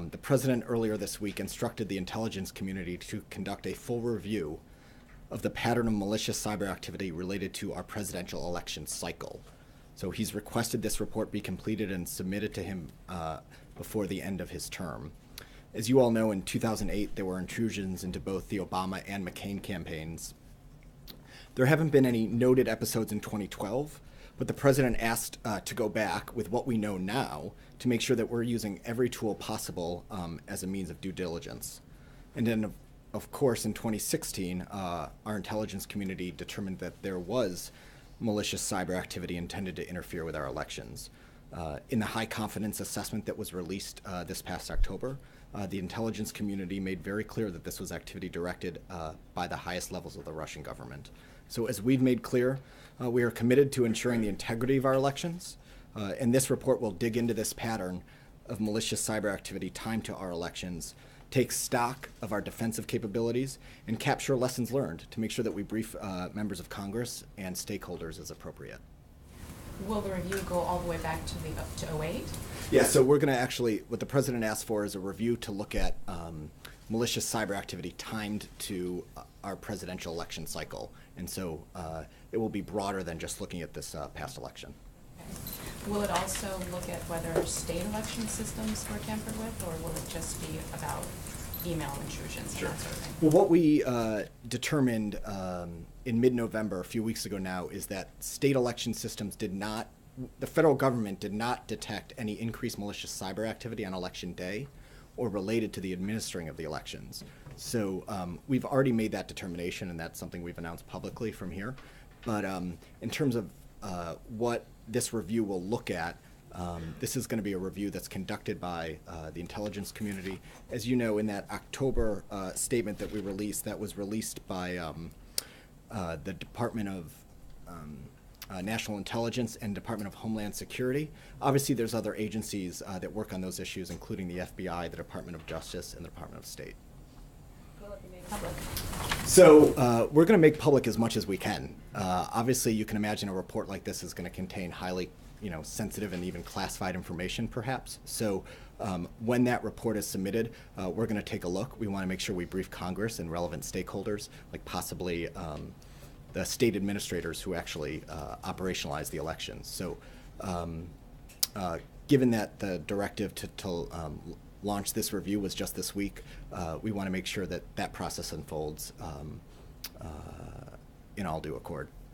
The president earlier this week instructed the intelligence community to conduct a full review of the pattern of malicious cyber activity related to our presidential election cycle. So he's requested this report be completed and submitted to him before the end of his term. As you all know, in 2008, there were intrusions into both the Obama and McCain campaigns. There haven't been any noted episodes in 2012, but the president asked to go back with what we know now to make sure that we're using every tool possible as a means of due diligence. And then, of course, in 2016, our intelligence community determined that there was malicious cyber activity intended to interfere with our elections. In the high confidence assessment that was released this past October, the intelligence community made very clear that this was activity directed by the highest levels of the Russian government. So as we've made clear, we are committed to ensuring the integrity of our elections, and this report will dig into this pattern of malicious cyber activity timed to our elections, take stock of our defensive capabilities, and capture lessons learned to make sure that we brief members of Congress and stakeholders as appropriate. Will the review go all the way back to '08? Yeah, so we're going to actually, what the president asked for is a review to look at malicious cyber activity timed to our presidential election cycle. And so it will be broader than just looking at this past election. Okay. Will it also look at whether state election systems were tampered with, or will it just be about email intrusions and that sort of thing? Well, what we determined in mid-November, a few weeks ago now, is that state election systems the federal government did not detect any increased malicious cyber activity on election day or related to the administering of the elections. So we've already made that determination, and that's something we've announced publicly from here. But in terms of what this review will look at, this is going to be a review that's conducted by the intelligence community. As you know, in that October statement that we released, that was released by the Department of National Intelligence and Department of Homeland Security. Obviously, there's other agencies that work on those issues, including the FBI, the Department of Justice, and the Department of State. Will it be made public? So we're going to make public as much as we can. Obviously, you can imagine a report like this is going to contain highly sensitive and even classified information, perhaps. So when that report is submitted, we're going to take a look. We want to make sure we brief Congress and relevant stakeholders, like possibly the state administrators who actually operationalize the elections. So given that the directive to launch this review was just this week, we want to make sure that that process unfolds in all due accord.